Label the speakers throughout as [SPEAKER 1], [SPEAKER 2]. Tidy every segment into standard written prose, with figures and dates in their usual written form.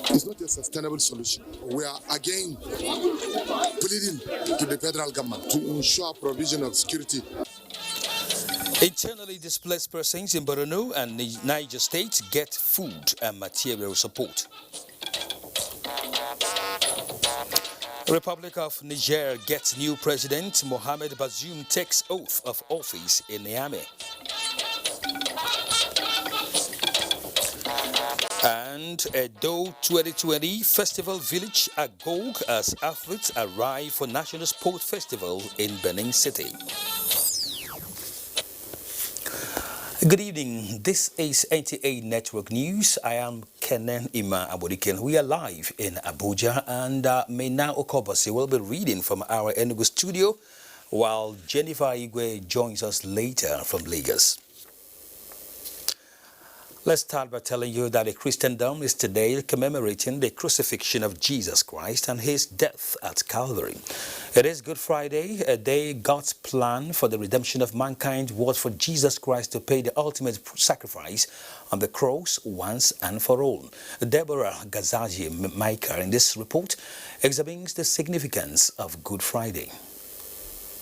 [SPEAKER 1] It's not a sustainable solution. We are again pleading to the federal government to ensure provision of security.
[SPEAKER 2] Internally displaced persons in Borno and Niger states get food and material support. Republic of Niger gets new president. Mohamed Bazoum takes oath of office in Niamey. And Edo 2020 Festival Village agog as athletes arrive for National Sport Festival in Benin City. Good evening. This is NTA Network News. I am Kenan Ima Abodikin. We are live in Abuja, and Mena Okobasi will be reading from our Enugu studio, while Jennifer Igwe joins us later from Lagos. Let's start by telling you that Christendom is today commemorating the crucifixion of Jesus Christ and his death at Calvary. It is Good Friday, a day God's plan for the redemption of mankind was for Jesus Christ to pay the ultimate sacrifice on the cross once and for all. Deborah Gazaji Micah in this report examines the significance of Good Friday.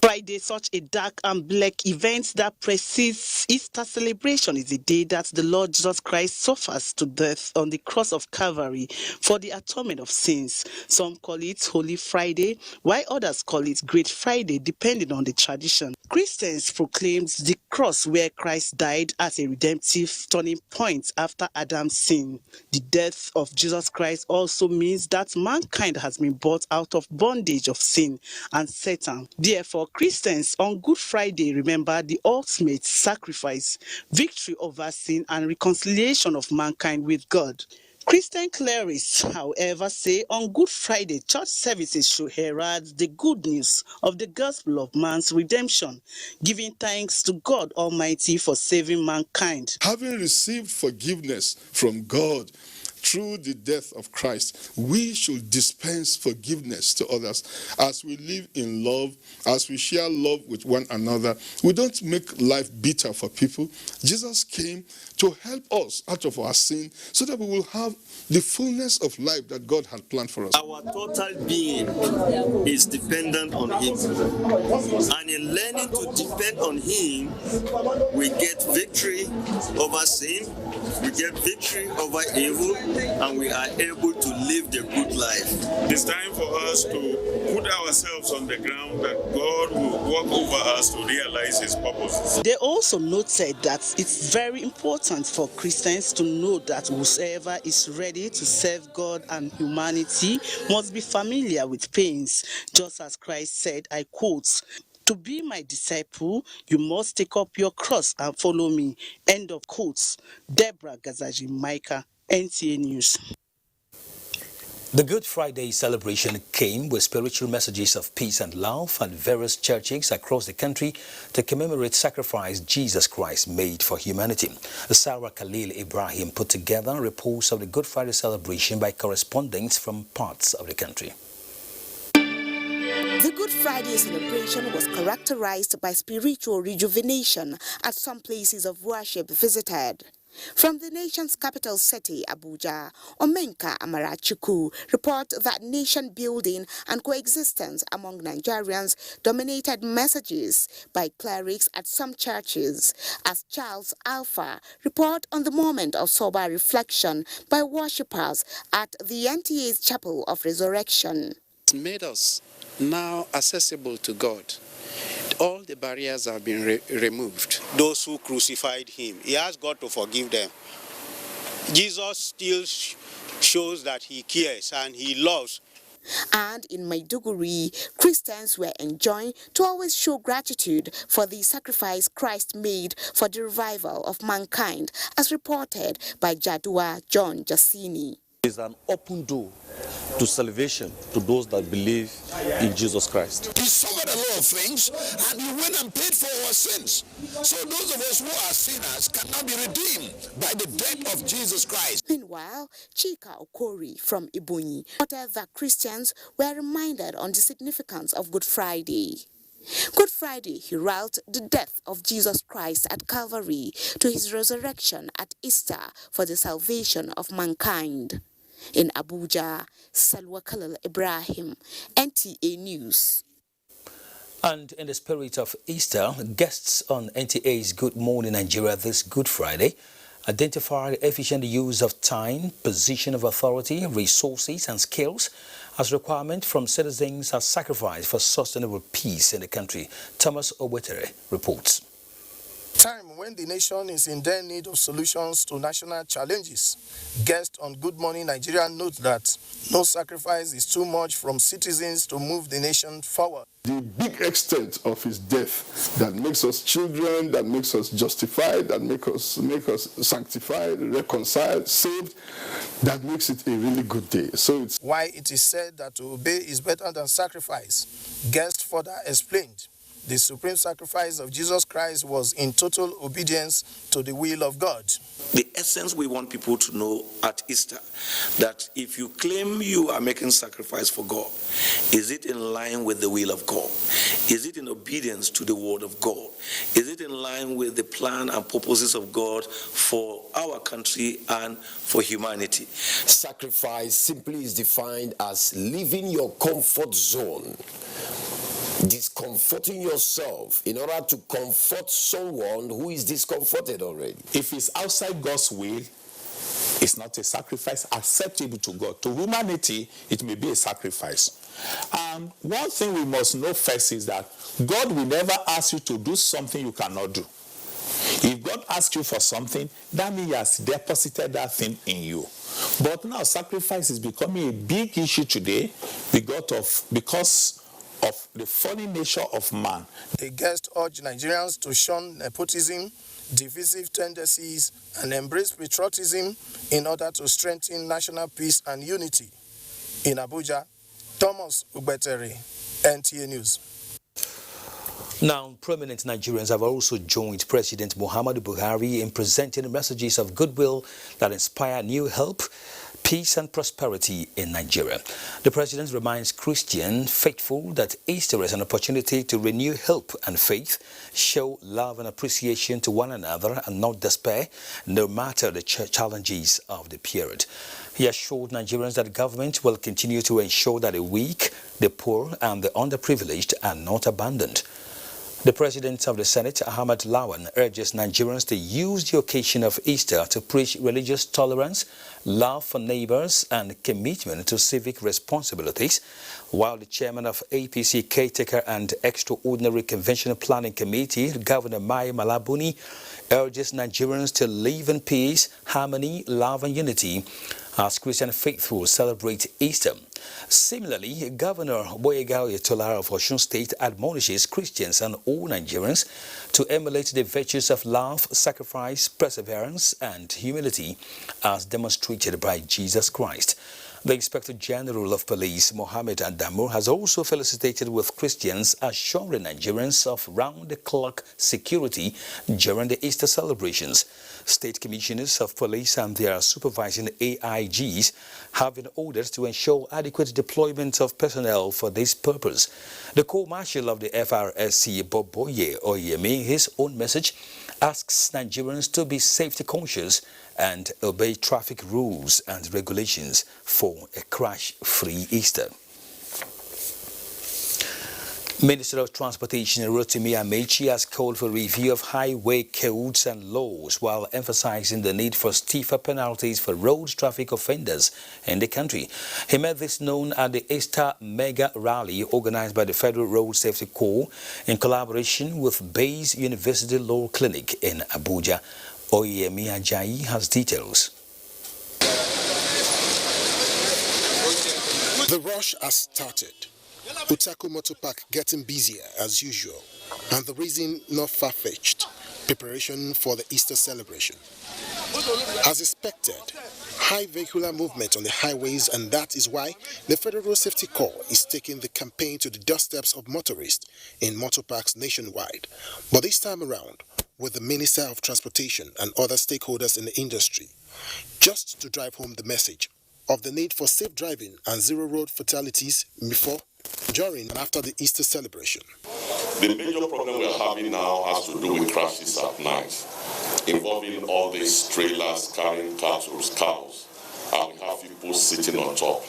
[SPEAKER 3] Friday, such a dark and black event that precedes Easter celebration, is the day that the Lord Jesus Christ suffers to death on the cross of Calvary for the atonement of sins. Some call it Holy Friday, while others call it Great Friday, depending on the tradition. Christians proclaimed the cross where Christ died as a redemptive turning point after Adam's sin. The death of Jesus Christ also means that mankind has been brought out of bondage of sin and Satan. Therefore, Christians on Good Friday remember the ultimate sacrifice, victory over sin, and reconciliation of mankind with God. Christian clerics, however, say on Good Friday, church services should herald the good news of the gospel of man's redemption, giving thanks to God Almighty for saving mankind.
[SPEAKER 1] Having received forgiveness from God through the death of Christ, we should dispense forgiveness to others as we live in love, as we share love with one another. We don't make life bitter for people. Jesus came to help us out of our sin so that we will have the fullness of life that God had planned for us.
[SPEAKER 4] Our total being is dependent on Him. And in learning to depend on Him, we get victory over sin, we get victory over evil, and we are able to live the good life.
[SPEAKER 5] It's time for us to put ourselves on the ground that God will work over us to realize His purposes.
[SPEAKER 3] They also noted that it's very important for Christians to know that whosoever is ready to serve God and humanity must be familiar with pains, just as Christ said, I quote, "To be my disciple, you must take up your cross and follow me." End of quotes. Deborah Gazaji Micah, NTA News.
[SPEAKER 2] The Good Friday celebration came with spiritual messages of peace and love, and various churches across the country to commemorate sacrifice Jesus Christ made for humanity. Sarah Khalil Ibrahim put together reports of the Good Friday celebration by correspondents from parts of the country.
[SPEAKER 6] The Good Friday celebration was characterized by spiritual rejuvenation at some places of worship visited. From the nation's capital city, Abuja, Omenka Amarachuku report that nation building and coexistence among Nigerians dominated messages by clerics at some churches, as Charles Alpha report on the moment of sober reflection by worshippers at the NTA's Chapel of Resurrection.
[SPEAKER 7] It's made us now accessible to God. All the barriers have been removed.
[SPEAKER 8] Those who crucified him, he asked God to forgive them. Jesus still shows that he cares and he loves.
[SPEAKER 6] And in Maiduguri, Christians were enjoined to always show gratitude for the sacrifice Christ made for the revival of mankind, as reported by Jadua John Jassini.
[SPEAKER 9] Is an open door to salvation to those that believe in Jesus Christ.
[SPEAKER 10] He suffered a lot of things and he went and paid for our sins. So those of us who are sinners cannot be redeemed by the death of Jesus Christ.
[SPEAKER 6] Meanwhile, Chika Okori from Ibonyi noted that Christians were reminded on the significance of Good Friday. Good Friday heralded the death of Jesus Christ at Calvary to his resurrection at Easter for the salvation of mankind. In Abuja, Salwa Khalil Ibrahim, NTA News.
[SPEAKER 2] And in the spirit of Easter, guests on NTA's Good Morning Nigeria this Good Friday identified efficient use of time, position of authority, resources and skills as requirement from citizens as sacrifice for sustainable peace in the country. Thomas Owetere reports.
[SPEAKER 11] Time when the nation is in dire need of solutions to national challenges. Guests on Good Morning Nigeria note that no sacrifice is too much from citizens to move the nation forward.
[SPEAKER 1] The big extent of his death that makes us children, that makes us justified, that make us sanctified, reconciled, saved, that makes it a really good day. So it's
[SPEAKER 11] why it is said that to obey is better than sacrifice. Guest further explained the supreme sacrifice of Jesus Christ was in total obedience to the will of God.
[SPEAKER 12] The essence we want people to know at Easter, that if you claim you are making sacrifice for God, is it in line with the will of God? Is it in obedience to the word of God? Is it in line with the plan and purposes of God for our country and for humanity?
[SPEAKER 13] Sacrifice simply is defined as leaving your comfort zone, discomforting yourself in order to comfort someone who is discomforted already.
[SPEAKER 14] If it's outside God's will, it's not a sacrifice acceptable to God. To humanity, it may be a sacrifice. One thing we must know first is that God will never ask you to do something you cannot do. If God asks you for something, that means He has deposited that thing in you. But now sacrifice is becoming a big issue today because of the fallen nature of man.
[SPEAKER 11] The guest urged Nigerians to shun nepotism, divisive tendencies, and embrace patriotism in order to strengthen national peace and unity. In Abuja, Thomas Ubetere, NTA News.
[SPEAKER 2] Now, prominent Nigerians have also joined President Muhammadu Buhari in presenting messages of goodwill that inspire new hope, peace and prosperity in Nigeria. The president reminds Christian faithful that Easter is an opportunity to renew hope and faith, show love and appreciation to one another and not despair, no matter the challenges of the period. He assured Nigerians that the government will continue to ensure that the weak, the poor and the underprivileged are not abandoned. The President of the Senate, Ahmad Lawan, urges Nigerians to use the occasion of Easter to preach religious tolerance, love for neighbors, and commitment to civic responsibilities, while the chairman of APC Caretaker and Extraordinary Convention Planning Committee, Governor Mai Malabuni, urges Nigerians to live in peace, harmony, love, and unity as Christian faithful celebrate Easter. Similarly, Governor Boyega Oyetola of Osun State admonishes Christians and all Nigerians to emulate the virtues of love, sacrifice, perseverance, and humility as demonstrated by Jesus Christ. The Inspector General of Police, Mohammed Adamu, has also felicitated with Christians, assuring Nigerians of round-the-clock security during the Easter celebrations. State Commissioners of Police and their supervising AIGs have been ordered to ensure adequate deployment of personnel for this purpose. The Co-Marshal of the FRSC, Boboye Oyemi, in his own message, asks Nigerians to be safety conscious and obey traffic rules and regulations for a crash-free Easter. Minister of Transportation Rotimi Amechi has called for review of highway codes and laws while emphasizing the need for stiffer penalties for road traffic offenders in the country. He made this known at the Easter Mega Rally organized by the Federal Road Safety Corps in collaboration with Bayes University Law Clinic in Abuja. Oyemi Ajayi has details.
[SPEAKER 15] The rush has started. Utako Motor Park getting busier as usual, and the reason not far-fetched, preparation for the Easter celebration. As expected, high vehicular movement on the highways, and that is why the Federal Road Safety Corps is taking the campaign to the doorsteps of motorists in motor parks nationwide. But this time around, with the Minister of Transportation and other stakeholders in the industry, just to drive home the message of the need for safe driving and zero road fatalities before, during and after the Easter celebration.
[SPEAKER 16] The major problem we are having now has to do with crashes at night, involving all these trailers carrying cattle, cows, and we have people sitting on top.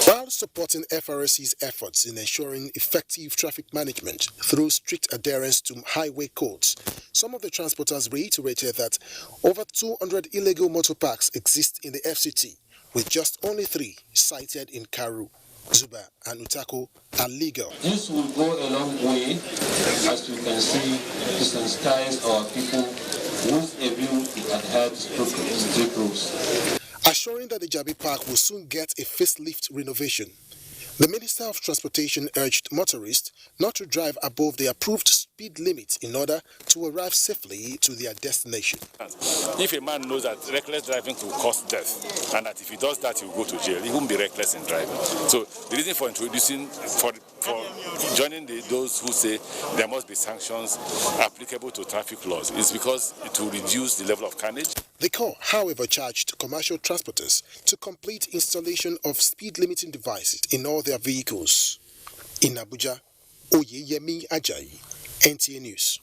[SPEAKER 15] While supporting FRSC's efforts in ensuring effective traffic management through strict adherence to highway codes, some of the transporters reiterated that over 200 illegal motor parks exist in the FCT, with just only 3 cited in Karu, Zuba, and Utako are legal.
[SPEAKER 17] This will go a long way, as you can see, to sensitize our people whose view adheres to strict rules.
[SPEAKER 15] Assuring that the Jabi Park will soon get a facelift renovation, the Minister of Transportation urged motorists not to drive above the approved speed limit in order to arrive safely to their destination.
[SPEAKER 18] If a man knows that reckless driving will cause death, and that if he does that, he will go to jail, he won't be reckless in driving. So the reason for introducing, for joining those who say there must be sanctions applicable to traffic laws is because it will reduce the level of carnage.
[SPEAKER 15] The Corps, however, charged commercial transporters to complete installation of speed-limiting devices in all their vehicles. In Abuja, Oyeyemi Ajayi, NTA News.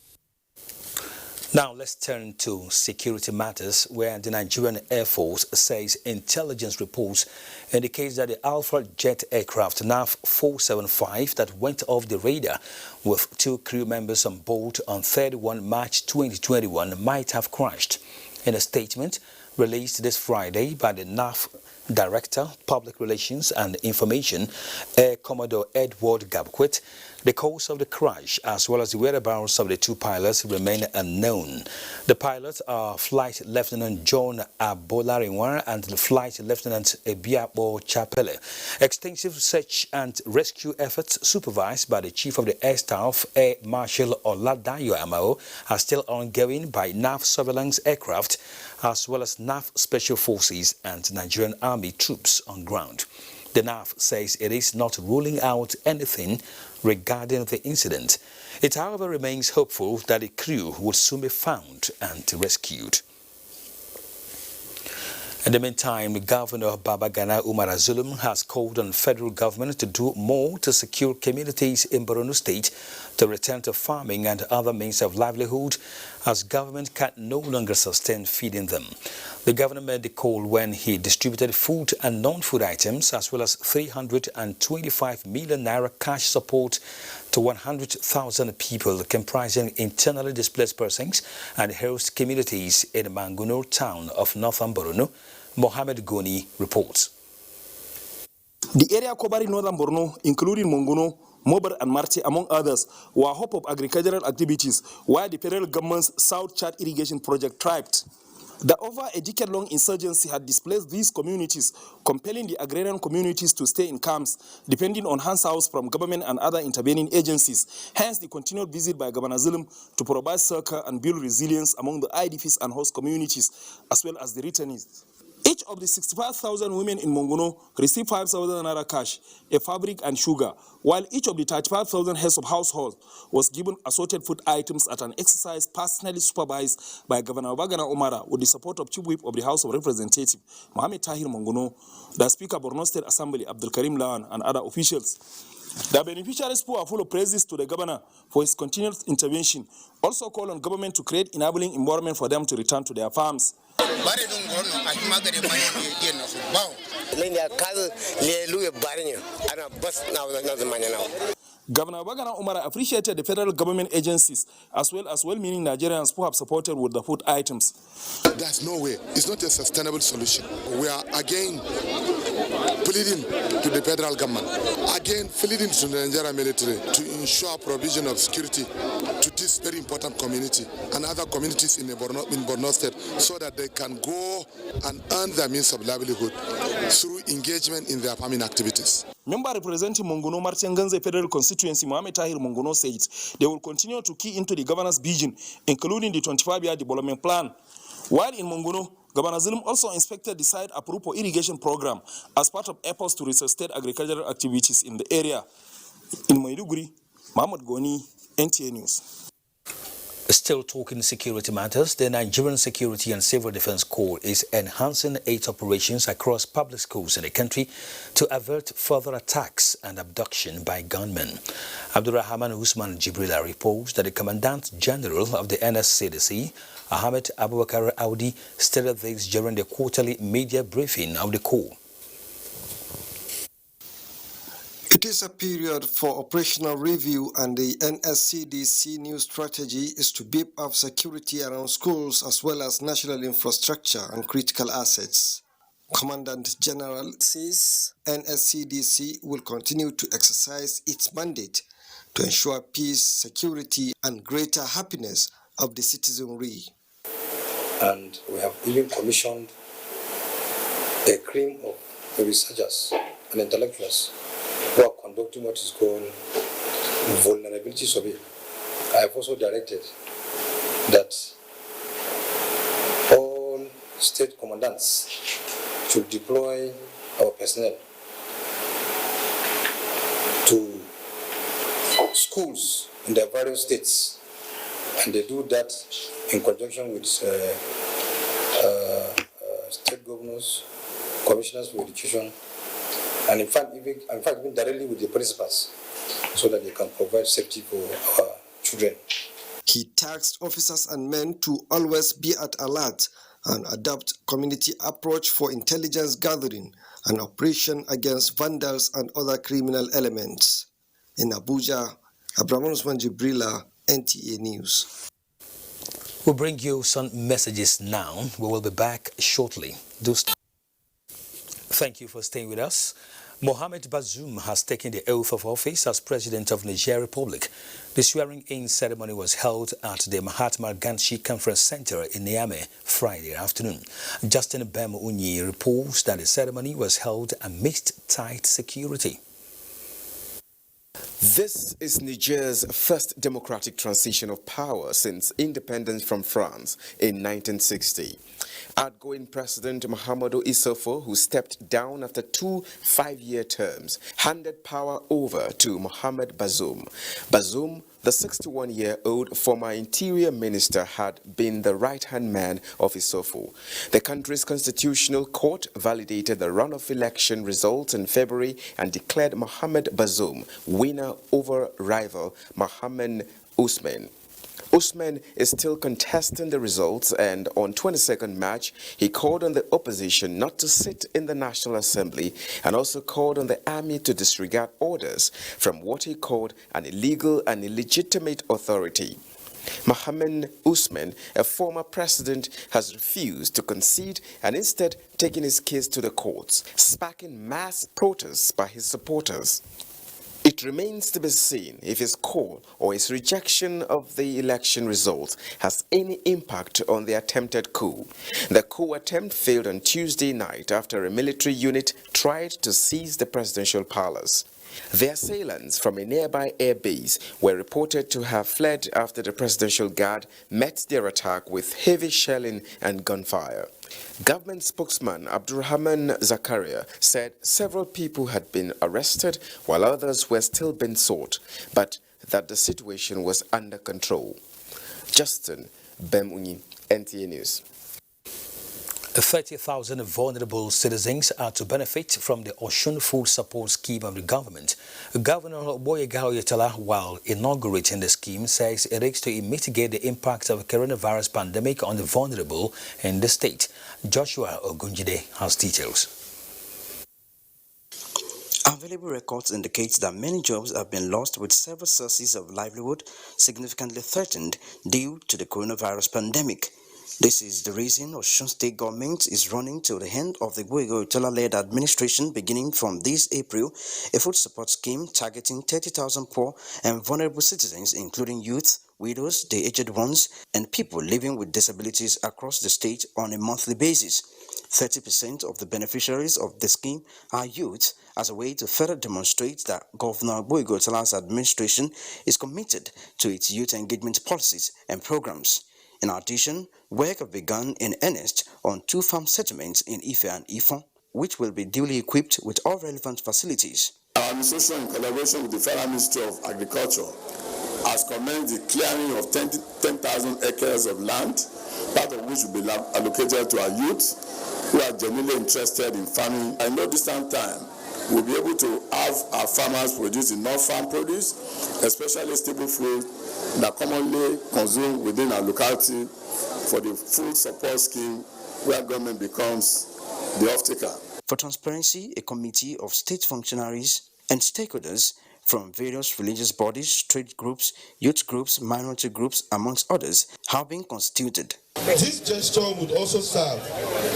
[SPEAKER 2] Now let's turn to security matters, where the Nigerian Air Force says intelligence reports indicate that the Alpha jet aircraft NAV 475 that went off the radar with 2 crew members on board on 31 March 2021 might have crashed. In a statement released this Friday by the NAF Director, Public Relations and Information, Air Commodore Edward Gabquet, the cause of the crash as well as the whereabouts of the 2 pilots remain unknown. The pilots are Flight Lieutenant John Abolarinwa and Flight Lieutenant Ebiabo Chapele. Extensive search and rescue efforts supervised by the Chief of the Air Staff, Air Marshal Oladayo Amao, are still ongoing by NAF surveillance aircraft as well as NAF Special Forces and Nigerian Army troops on ground. The NAF says it is not ruling out anything regarding the incident. It, however, remains hopeful that the crew will soon be found and rescued. In the meantime, Governor Babagana Umar Zulum has called on federal government to do more to secure communities in Borno State to return to farming and other means of livelihood, as government can no longer sustain feeding them. The governor made the call when he distributed food and non-food items as well as 325 million naira cash support to 100,000 people comprising internally displaced persons and host communities in the Mangunur town of Northern Borno. Mohammed Goni reports.
[SPEAKER 19] The area covering northern Borno, including Monguno, Mobar and Marti, among others, were hope of agricultural activities, while the federal government's South Chad irrigation project thrived. The over a decade-long insurgency had displaced these communities, compelling the agrarian communities to stay in camps, depending on handouts from government and other intervening agencies. Hence, the continued visit by Governor Zulum to provide succor and build resilience among the IDPs and host communities, as well as the returnees. Each of the 65,000 women in Monguno received 5,000 naira cash, a fabric and sugar, while each of the 35,000 heads of household was given assorted food items at an exercise personally supervised by Governor Bagana Omara with the support of Chief Whip of the House of Representatives, Mohamed Tahir Monguno, the Speaker of Borno State Assembly, Abdul Karim Lawan, and other officials. The beneficiaries are full of praises to the governor for his continued intervention. Also call on government to create enabling environment for them to return to their farms. Governor Bagana Umar appreciated the federal government agencies as well as well-meaning Nigerians who have supported with the food items.
[SPEAKER 20] There's no way. It's not a sustainable solution. We are again pleading to the federal government, again pleading to the Nigerian military to ensure provision of security to this very important community and other communities in Borno State so that they can go and earn their means of livelihood through engagement in their farming activities.
[SPEAKER 19] Member representing Monguno Martianganze Federal Constituency, Mohamed Tahir Monguno, says they will continue to key into the governor's vision, including the 25-year development plan. While in Monguno, Governor Zulum also inspected the site approved for irrigation program as part of efforts to resuscitate agricultural activities in the area. In Maiduguri, Mohammed Goni, NTA News.
[SPEAKER 2] Still talking security matters, the Nigerian Security and Civil Defense Corps is enhancing its operations across public schools in the country to avert further attacks and abduction by gunmen. Abdurrahman Usman Jibrila reports that the Commandant General of the NSCDC, Ahmed Abubakar Audi, stated this during the quarterly media briefing of the Corps.
[SPEAKER 21] It is a period for operational review, and the NSCDC new strategy is to beef up security around schools as well as national infrastructure and critical assets. Commandant General says NSCDC will continue to exercise its mandate to ensure peace, security, and greater happiness of the citizenry.
[SPEAKER 22] And we have even commissioned a cream of researchers and intellectuals who are conducting what is called vulnerability survey. I have also directed that all state commandants should deploy our personnel to schools in their various states, and they do that in conjunction with state governors, commissioners for education, and in fact even directly with the principals, so that they can provide safety for our children.
[SPEAKER 21] He tasked officers and men to always be at alert and adopt community approach for intelligence gathering and operation against vandals and other criminal elements. In Abuja, Abdurrahman Usman Jibrila, NTA News.
[SPEAKER 2] We'll bring you some messages now. We will be back shortly. Thank you for staying with us. Mohamed Bazoum has taken the oath of office as President of Niger Republic. The swearing-in ceremony was held at the Mahatma Gandhi Conference Center in Niamey Friday afternoon. Justin Bem-Unyi reports that the ceremony was held amidst tight security.
[SPEAKER 23] This is Niger's first democratic transition of power since independence from France in 1960. Outgoing President Mahamadou Issoufou, who stepped down after 2 5-year terms, handed power over to Mohamed Bazoum. Bazoum, the 61-year-old former interior minister, had been the right-hand man of Issoufou. The country's constitutional court validated the runoff election results in February and declared Mohamed Bazoum winner over rival Mohamed Ousmane. Ousmane is still contesting the results, and on 22nd March, he called on the opposition not to sit in the National Assembly and also called on the army to disregard orders from what he called an illegal and illegitimate authority. Mohamed Ousmane, a former president, has refused to concede and instead taken his case to the courts, sparking mass protests by his supporters. It remains to be seen if his call or his rejection of the election results has any impact on the attempted coup. The coup attempt failed on Tuesday night after a military unit tried to seize the presidential palace. The assailants from a nearby air base were reported to have fled after the presidential guard met their attack with heavy shelling and gunfire. Government spokesman Abdurrahman Zakaria said several people had been arrested while others were still being sought, but that the situation was under control. Justin Bem-Unyi, NTA News.
[SPEAKER 2] 30,000 vulnerable citizens are to benefit from the Osun Food Support Scheme of the government. Governor Boyega Oyetola, while inaugurating the scheme, says it is to mitigate the impact of the coronavirus pandemic on the vulnerable in the state. Joshua Ogunjide has details.
[SPEAKER 24] Available records indicate that many jobs have been lost, with several sources of livelihood significantly threatened due to the coronavirus pandemic. This is the reason Osun State government is running to the end of the Boyega Oyetola-led administration beginning from this April, a food support scheme targeting 30,000 poor and vulnerable citizens, including youth, widows, the aged ones, and people living with disabilities across the state on a monthly basis. 30% of the beneficiaries of the scheme are youth, as a way to further demonstrate that Governor Boyega Oyetola's administration is committed to its youth engagement policies and programs. In addition, work have begun in earnest on 2 farm settlements in Ife and Ifon, which will be duly equipped with all relevant facilities.
[SPEAKER 25] Our administration, in collaboration with the Federal Ministry of Agriculture,
[SPEAKER 3] has commenced the clearing of 10,000 acres of land, part of which will be allocated to our youth who are genuinely interested in farming. I know this time we'll be able to have our farmers produce enough farm produce, especially staple food that commonly consumed within our locality, for the food support scheme where government becomes the off-taker.
[SPEAKER 24] For transparency, a committee of state functionaries and stakeholders from various religious bodies, trade groups, youth groups, minority groups, amongst others, have been constituted.
[SPEAKER 4] This gesture would also serve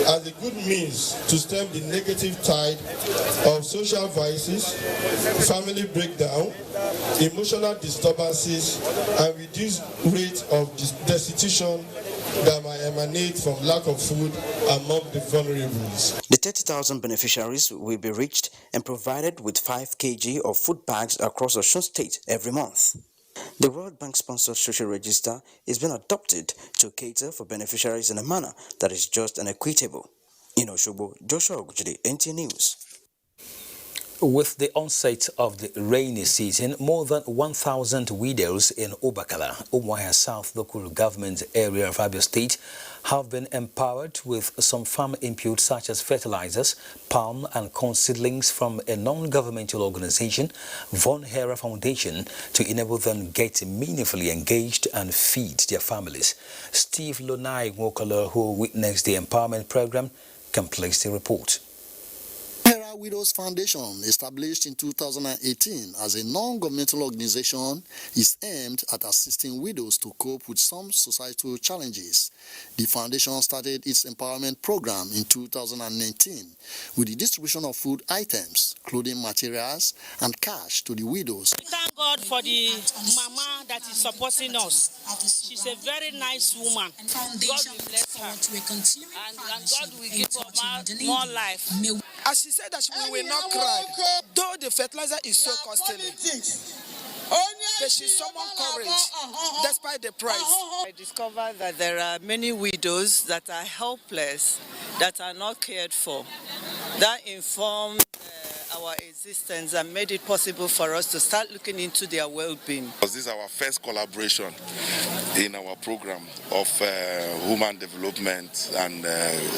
[SPEAKER 4] as a good means to stem the negative tide of social vices, family breakdown, emotional disturbances, and reduce rate of destitution that might emanate from lack of food among the vulnerables.
[SPEAKER 24] The 30,000 beneficiaries will be reached and provided with 5 kg of food bags across Osun State every month. The World Bank-sponsored social register is being adopted to cater for beneficiaries in a manner that is just and equitable. In Osogbo, Joshua Ogujide, NTA News.
[SPEAKER 2] With the onset of the rainy season, more than 1,000 widows in Obakala, Umuahia South local government area of Abia State, have been empowered with some farm inputs such as fertilizers, palm and corn seedlings from a non-governmental organization, Von Hera Foundation, to enable them get meaningfully engaged and feed their families. Steve Lonai Nwokolo, who witnessed the empowerment program, completes the report.
[SPEAKER 5] Hera Widows Foundation, established in 2018 as a non-governmental organization, is aimed at assisting widows to cope with some societal challenges. The foundation started its empowerment program in 2019 with the distribution of food items, clothing materials, and cash to the widows.
[SPEAKER 7] We thank God for the mama that is supporting us. She's a very nice woman. God will bless her, and God will give her more life.
[SPEAKER 25] As she said that we will not cry, though the fertilizer is so costly, but she summoned courage despite the price.
[SPEAKER 26] I discovered that there are many widows that are helpless, that are not cared for. That informed our existence and made it possible for us to start looking into their well-being.
[SPEAKER 27] This is our first collaboration in our program of human development and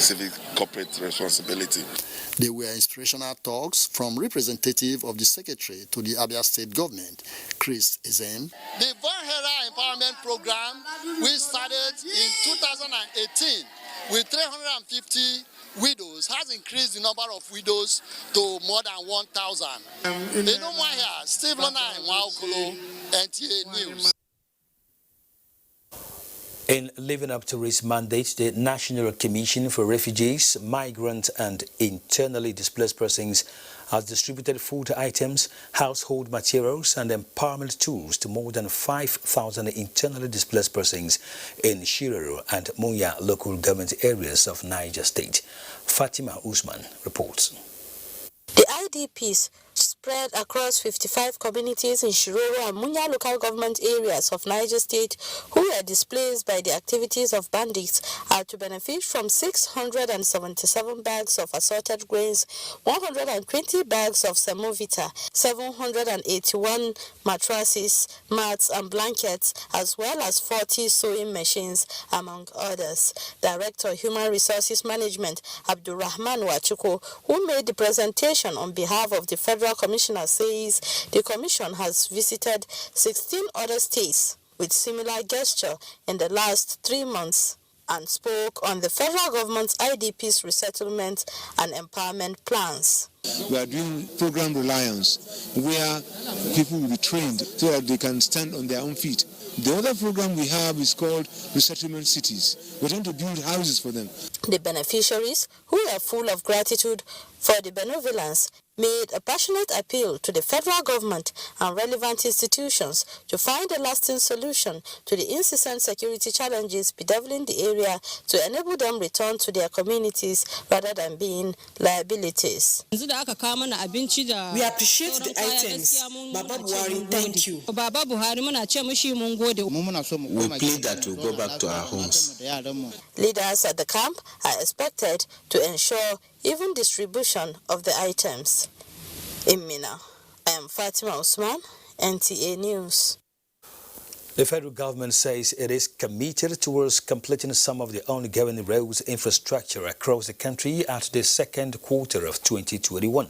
[SPEAKER 27] civic corporate responsibility.
[SPEAKER 5] There were inspirational talks from representative of the secretary to the Abia State government, Chris Ezem.
[SPEAKER 28] The Von Hera Empowerment Program, we started in 2018 with 350 widows, has increased the number of widows to more than 1,000. In Umuahia, Steve Lonai Nwokolo, NTA News.
[SPEAKER 2] In living up to its mandate, the National Commission for Refugees, Migrants and Internally Displaced Persons has distributed food items, household materials and empowerment tools to more than 5,000 internally displaced persons in Shiroro and Munya local government areas of Niger State. Fatima Usman reports.
[SPEAKER 29] The IDPs spread across 55 communities in Shiroro and Munya local government areas of Niger State who were displaced by the activities of bandits are to benefit from 677 bags of assorted grains, 120 bags of semovita, 781 mattresses, mats and blankets, as well as 40 sewing machines, among others. Director Human Resources Management Abdurrahman Wachuko, who made the presentation on behalf of the Federal Commissioner, says the Commission has visited 16 other states with similar gesture in the last 3 months and spoke on the federal government's IDPs resettlement and empowerment plans.
[SPEAKER 30] We are doing program reliance, where people will be trained so that they can stand on their own feet. The other program we have is called resettlement cities. We're trying to build houses for them.
[SPEAKER 29] The beneficiaries, who are full of gratitude for the benevolence, made a passionate appeal to the federal government and relevant institutions to find a lasting solution to the incessant security challenges bedeviling the area to enable them return to their communities rather than being liabilities.
[SPEAKER 31] We appreciate the items. Baba Buhari, thank you.
[SPEAKER 9] We plead that we go back to our homes.
[SPEAKER 29] Leaders at the camp are expected to ensure even distribution of the items. In Mina, I am Fatima Usman, NTA News.
[SPEAKER 2] The federal government says it is committed towards completing some of the ongoing roads infrastructure across the country at the second quarter of 2021.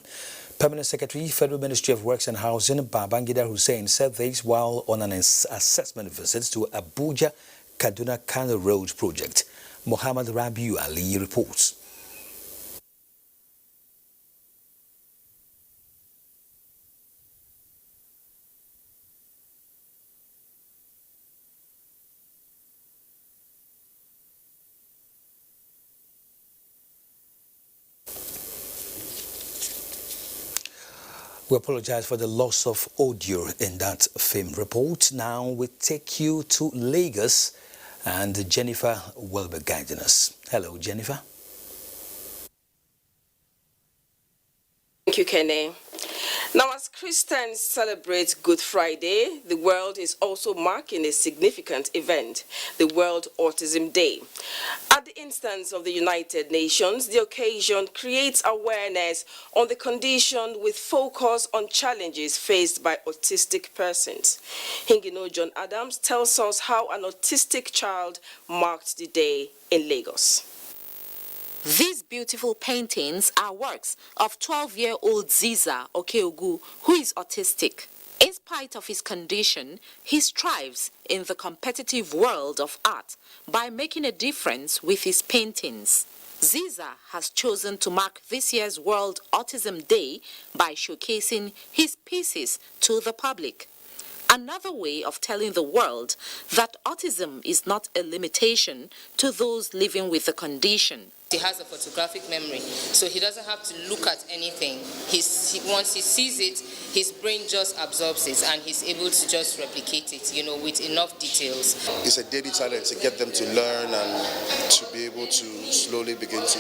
[SPEAKER 2] Permanent Secretary, Federal Ministry of Works and Housing, Babangida Hussein, said this while on an assessment visit to Abuja Kaduna-Kano Road project. Muhammad Rabiu Ali reports. We apologize for the loss of audio in that film report. Now we take you to Lagos, and Jennifer will be guiding us. Hello, Jennifer.
[SPEAKER 1] Thank you, Kenny. Now, as Christians celebrate Good Friday, the world is also marking a significant event, the World Autism Day. At the instance of the United Nations, the occasion creates awareness on the condition with focus on challenges faced by autistic persons. Hingino John Adams tells us how an autistic child marked the day in Lagos.
[SPEAKER 6] These beautiful paintings are works of 12-year-old Ziza Okeogu, who is autistic. In spite of his condition, he strives in the competitive world of art by making a difference with his paintings. Ziza has chosen to mark this year's World Autism Day by showcasing his pieces to the public. Another way of telling the world that autism is not a limitation to those living with the condition.
[SPEAKER 8] He has a photographic memory, so he doesn't have to look at anything. Once he sees it, his brain just absorbs it, and he's able to just replicate it, with enough details.
[SPEAKER 10] It's a daily challenge to get them to learn and to be able to slowly begin to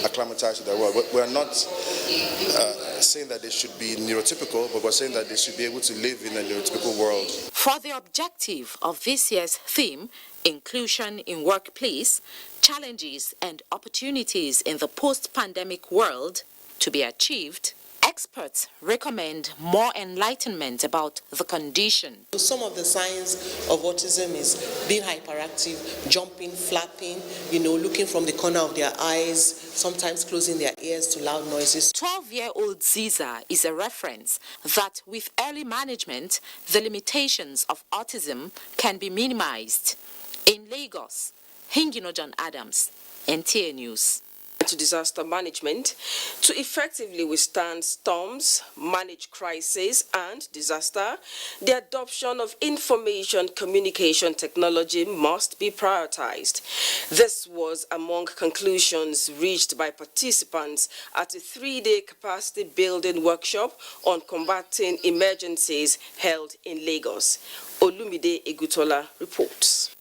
[SPEAKER 10] acclimatize to the world. We're not saying that they should be neurotypical, but we're saying that they should be able to live in a neurotypical world.
[SPEAKER 6] For the objective of this year's theme, inclusion in workplace, challenges and opportunities in the post-pandemic world to be achieved, experts recommend more enlightenment about the condition.
[SPEAKER 11] Some of the signs of autism is being hyperactive, jumping, flapping, looking from the corner of their eyes, sometimes closing their ears to loud noises.
[SPEAKER 6] 12-year-old Ziza is a reference that with early management, the limitations of autism can be minimized. In Lagos, Hingino John Adams, NTA News.
[SPEAKER 1] To disaster management, to effectively withstand storms, manage crisis and disaster, the adoption of information communication technology must be prioritized. This was among conclusions reached by participants at a 3-day capacity building workshop on combating emergencies held in Lagos. Olumide Egutola reports.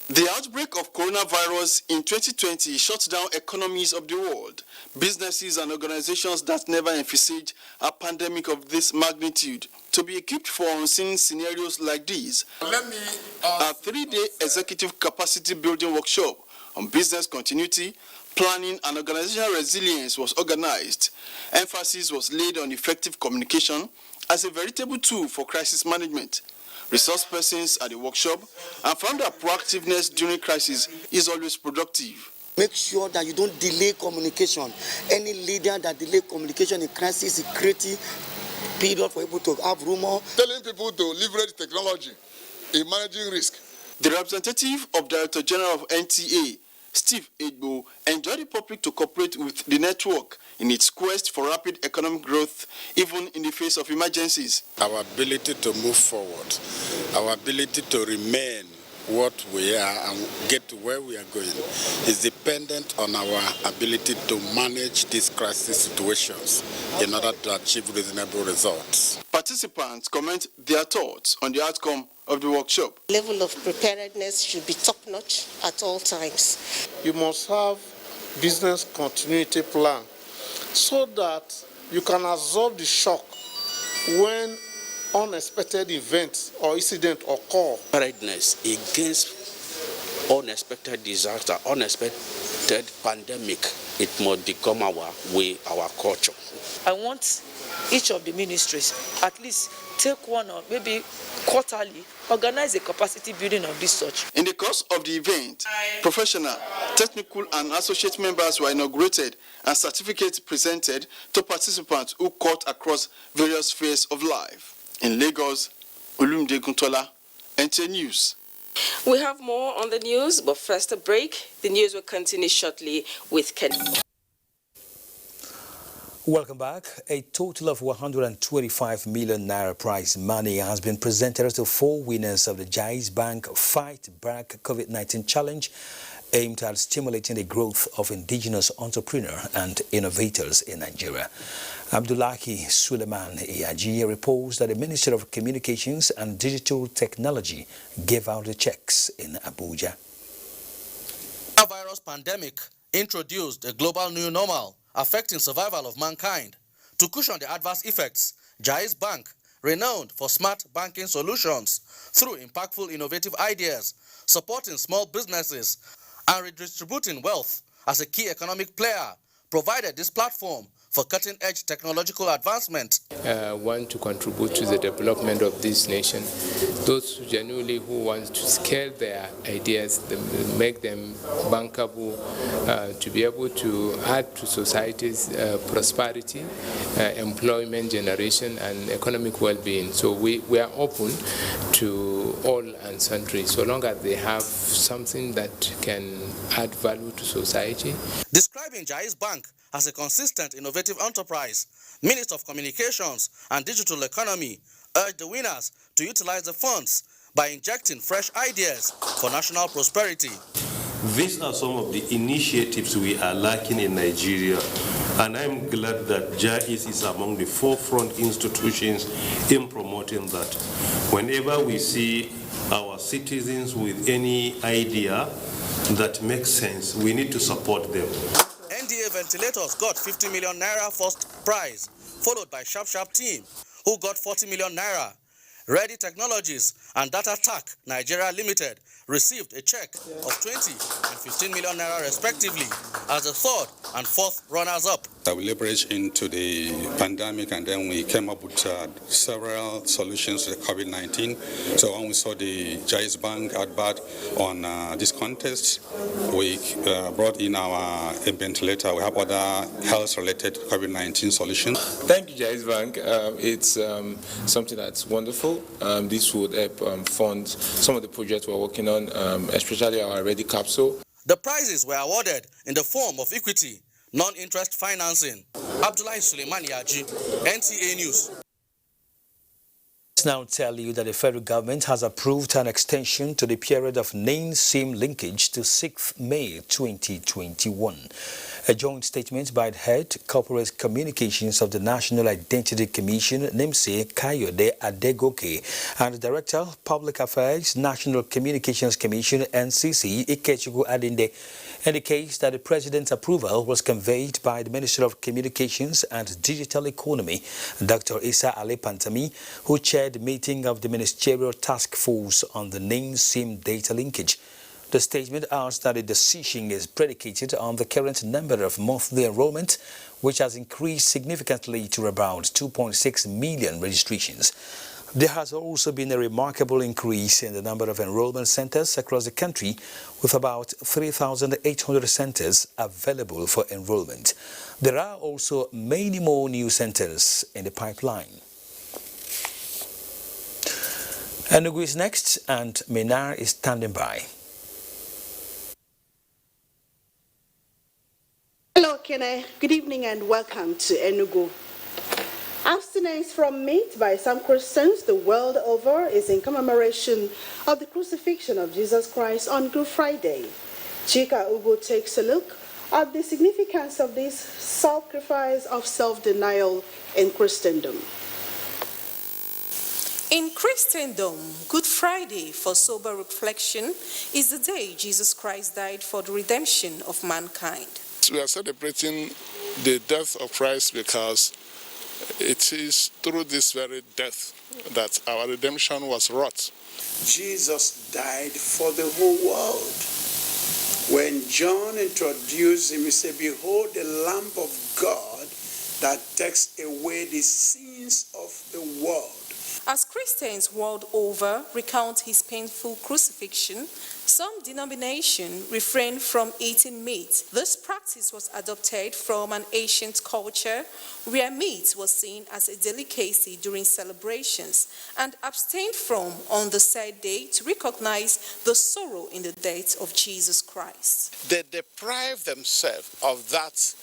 [SPEAKER 12] The outbreak of coronavirus in 2020 shut down economies of the world. Businesses and organizations that never envisaged a pandemic of this magnitude to be equipped for unseen scenarios like these. A 3-day executive capacity building workshop on business continuity, planning and organizational resilience was organized. Emphasis was laid on effective communication as a veritable tool for crisis management. Resource persons at the workshop and found that proactiveness during crisis is always productive.
[SPEAKER 13] Make sure that you don't delay communication. Any leader that delay communication in crisis is creating period for people to have rumor.
[SPEAKER 20] Telling people to leverage technology in managing risk.
[SPEAKER 12] The representative of Director General of NTA, Steve Egbo, enjoined the public to cooperate with the network in its quest for rapid economic growth, even in the face of emergencies.
[SPEAKER 14] Our ability to move forward, our ability to remain what we are and get to where we are going is dependent on our ability to manage these crisis situations in order to achieve reasonable results.
[SPEAKER 12] Participants comment their thoughts on the outcome of the workshop.
[SPEAKER 16] Level of preparedness should be top-notch at all times.
[SPEAKER 17] You must have business continuity plan so that you can absorb the shock when unexpected events or incident occur.
[SPEAKER 18] Preparedness against unexpected disaster, unexpected pandemic, it must become our way, our culture.
[SPEAKER 32] I want
[SPEAKER 3] each of the ministries at least take one or maybe quarterly, organize a capacity building of this sort.
[SPEAKER 12] In the course of the event, professional, technical and associate members were inaugurated and certificates presented to participants who cut across various spheres of life. In Lagos, Olumide Guntola, NTA News.
[SPEAKER 1] We have more on the news, but first a break. The news will continue shortly with Ken.
[SPEAKER 2] Welcome back. A total of 125 million naira prize money has been presented to 4 winners of the Jais Bank Fight Back COVID-19 Challenge, aimed at stimulating the growth of indigenous entrepreneurs and innovators in Nigeria. Abdullahi Suleiman Iyaji reports that the Ministry of Communications and Digital Technology gave out the checks in Abuja.
[SPEAKER 4] The virus pandemic introduced a global new normal affecting survival of mankind. To cushion the adverse effects, Jais Bank, renowned for smart banking solutions through impactful innovative ideas, supporting small businesses and redistributing wealth as a key economic player, provided this platform for cutting-edge technological advancement.
[SPEAKER 7] Want to contribute to the development of this nation. Those genuinely who want to scale their ideas, make them bankable, to be able to add to society's prosperity, employment generation, and economic well-being. So we are open to all and sundry, so long as they have something that can add value to society.
[SPEAKER 4] Describing Jais Bank as a consistent, innovative enterprise, Minister of Communications and Digital Economy urged the winners to utilize the funds by injecting fresh ideas for national prosperity.
[SPEAKER 15] These are some of the initiatives we are lacking in Nigeria, and I'm glad that Jais is among the forefront institutions in promoting that. Whenever we see our citizens with any idea that makes sense, we need to support them.
[SPEAKER 4] NTA ventilators got 50 million naira first prize, followed by Sharp team, who got 40 million naira. Ready Technologies and Data Tac Nigeria Limited received a check of 20 and 15 million naira respectively as the third and fourth runners-up.
[SPEAKER 19] We leveraged into the pandemic, and then we came up with several solutions to the COVID-19. So when we saw the Jais Bank advert on this contest, we brought in our ventilator. We have other health-related COVID-19 solutions.
[SPEAKER 7] Thank you, Jais Bank. It's something that's wonderful. This would help fund some of the projects we're working on, especially our Ready capsule.
[SPEAKER 4] The prizes were awarded in the form of equity, non-interest financing. Abdullahi Suleiman Yaji, NTA News.
[SPEAKER 2] Let's now tell you that the federal government has approved an extension to the period of NIN-SIM linkage to 6th May 2021. A joint statement by the head corporate communications of the National Identity Commission, NIMSI, Kayode Adegoke, and the Director of Public Affairs, National Communications Commission, NCC, Ikechukwu Adinde, indicates that the President's approval was conveyed by the Minister of Communications and Digital Economy, Dr. Issa Ali Pantami, who chaired the meeting of the Ministerial Task Force on the NIN-SIM data linkage. The statement adds that the decision is predicated on the current number of monthly enrollment, which has increased significantly to about 2.6 million registrations. There has also been a remarkable increase in the number of enrollment centers across the country, with about 3,800 centers available for enrollment. There are also many more new centers in the pipeline. Enugu is next, and Minar is standing by.
[SPEAKER 21] Hello, Kene. Good evening and welcome to Enugu. Abstinence from meat by some Christians the world over is in commemoration of the crucifixion of Jesus Christ on Good Friday. Chika Ugo takes a look at the significance of this sacrifice of self-denial in Christendom.
[SPEAKER 22] In Christendom, Good Friday, for sober reflection, is the day Jesus Christ died for the redemption of mankind.
[SPEAKER 23] We are celebrating the death of Christ because it is through this very death that our redemption was wrought.
[SPEAKER 24] Jesus died for the whole world. When John introduced him, he said, "Behold the Lamb of God that takes away the sins of the world.
[SPEAKER 22] As Christians world over recount his painful crucifixion, some denominations refrain from eating meat. This practice was adopted from an ancient culture where meat was seen as a delicacy during celebrations and abstained from on the said day to recognize the sorrow in the death of Jesus Christ.
[SPEAKER 24] They deprive themselves of that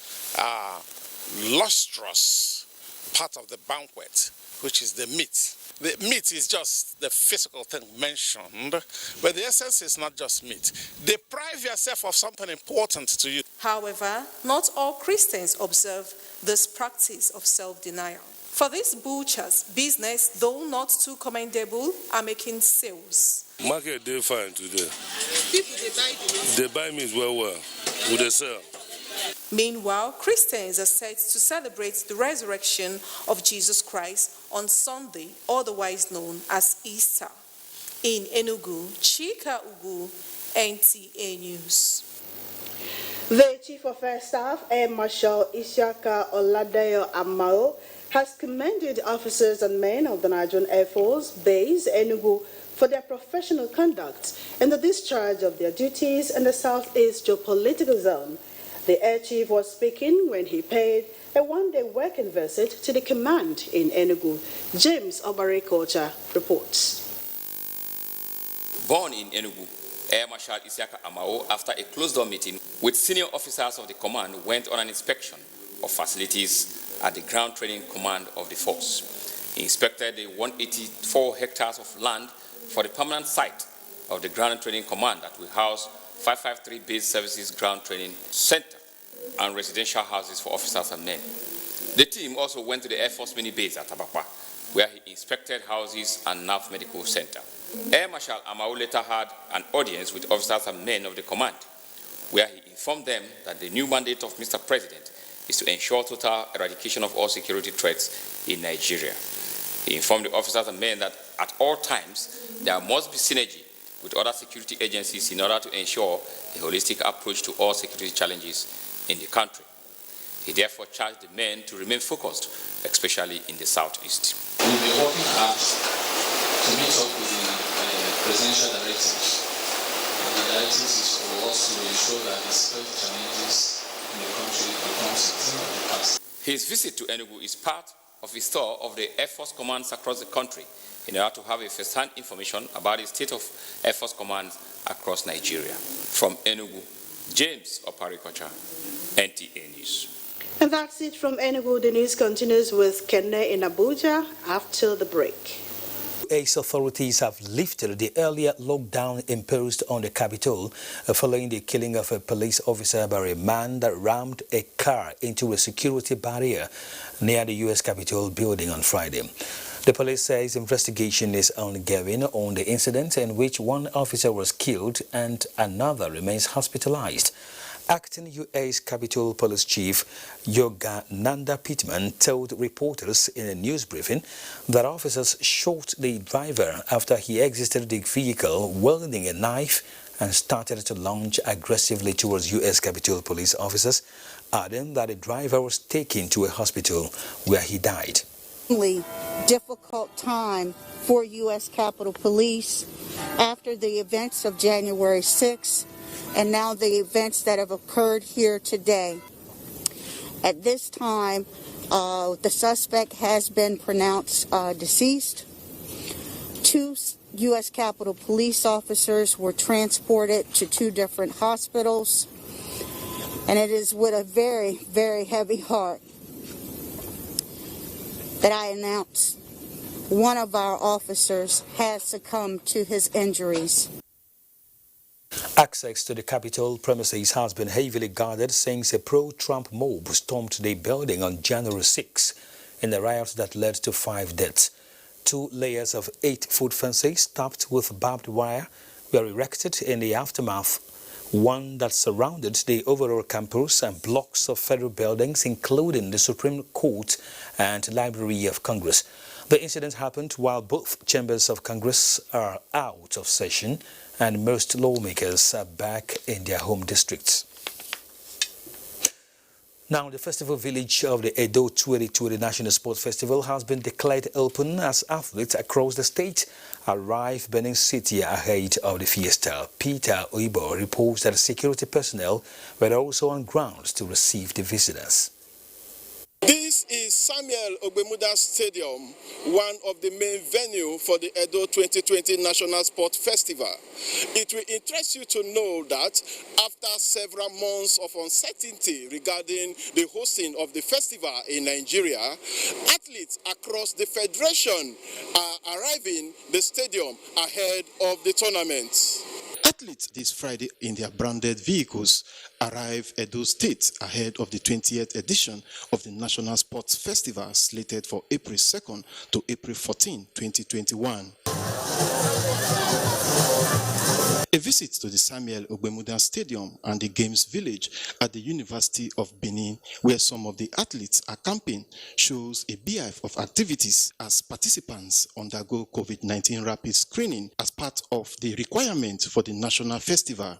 [SPEAKER 24] lustrous part of the banquet, which is the meat. The meat is just the physical thing mentioned, but the essence is not just meat. Deprive yourself of something important to you.
[SPEAKER 22] However, not all Christians observe this practice of self-denial. For these butchers, business, though not too commendable, are making sales.
[SPEAKER 5] Market they fine today.
[SPEAKER 16] People, they buy the meat.
[SPEAKER 5] They buy meat well. Will they sell?
[SPEAKER 22] Meanwhile, Christians are set to celebrate the resurrection of Jesus Christ on Sunday, otherwise known as Easter. In Enugu, Chika Ugu, NTA News.
[SPEAKER 21] The Chief of Air Staff, Air Marshal Isiaka Oladeyo Amao, has commended officers and men of the Nigerian Air Force Base, Enugu, for their professional conduct in the discharge of their duties in the Southeast geopolitical zone. The Air Chief was speaking when he paid a one-day working visit to the command in Enugu. James Obarekocha reports.
[SPEAKER 8] Born in Enugu, Air Marshal Isiaka Amao, after a closed-door meeting with senior officers of the command, went on an inspection of facilities at the ground training command of the force. He inspected the 184 hectares of land for the permanent site of the ground training command that will house 553 Base Services Ground Training Center and residential houses for officers and men. The team also went to the Air Force mini base at Abakpa, where he inspected houses and NAV Medical Center. Air Marshal Amao later had an audience with officers and men of the command, where he informed them that the new mandate of Mr. President is to ensure total eradication of all security threats in Nigeria. He informed the officers and men that at all times there must be synergy with other security agencies in order to ensure a holistic approach to all security challenges in the country. He therefore charged the men to remain focused, especially in the Southeast.
[SPEAKER 9] We'll be working hard to meet up with the presidential directives. And the directives is for us to ensure that the security challenges in the country becomes a thing of the past.
[SPEAKER 8] His visit to Enugu is part of his tour of the Air Force commands across the country in order to have a first-hand information about the state of Air Force commands across Nigeria. From Enugu, James Oparikocha, NTA News.
[SPEAKER 21] And that's it from Enugu. The news continues with Kenne in Abuja after the break.
[SPEAKER 2] US authorities have lifted the earlier lockdown imposed on the capital following the killing of a police officer by a man that rammed a car into a security barrier near the U.S. Capitol building on Friday. The police says investigation is ongoing on the incident in which one officer was killed and another remains hospitalized. Acting U.S. Capitol Police Chief Yogananda Pittman told reporters in a news briefing that officers shot the driver after he exited the vehicle wielding a knife and started to lunge aggressively towards U.S. Capitol Police officers, adding that the driver was taken to a hospital where he died.
[SPEAKER 10] Difficult time for U.S. Capitol Police after the events of January 6th and now the events that have occurred here today. At this time, the suspect has been pronounced deceased. 2 U.S. Capitol Police officers were transported to 2 different hospitals, and it is with a very, very heavy heart that I announce one of our officers has succumbed to his injuries.
[SPEAKER 2] Access to the Capitol premises has been heavily guarded since a pro-Trump mob stormed the building on January 6 in a riot that led to 5 deaths. 2 layers of 8-foot fences topped with barbed wire were erected in the aftermath. One that surrounded the overall campus and blocks of federal buildings, including the Supreme Court and Library of Congress. The incident happened while both chambers of Congress are out of session and most lawmakers are back in their home districts. Now, the festival village of the Edo 2020 National Sports Festival has been declared open as athletes across the state arrive Benin City ahead of the fiesta. Peter Oibo reports that security personnel were also on grounds to receive the visitors.
[SPEAKER 12] This is Samuel Ogbemuda Stadium, one of the main venues for the Edo 2020 National Sport Festival. It will interest you to know that after several months of uncertainty regarding the hosting of the festival in Nigeria, athletes across the federation are arriving the stadium ahead of the tournament. Athletes this Friday in their branded vehicles arrive Edo State ahead of the 20th edition of the National Sports Festival slated for April 2nd to April 14, 2021. A visit to the Samuel Ogbemuda Stadium and the Games Village at the University of Benin, where some of the athletes are camping, shows a beehive of activities as participants undergo COVID-19 rapid screening as part of the requirement for the national festival.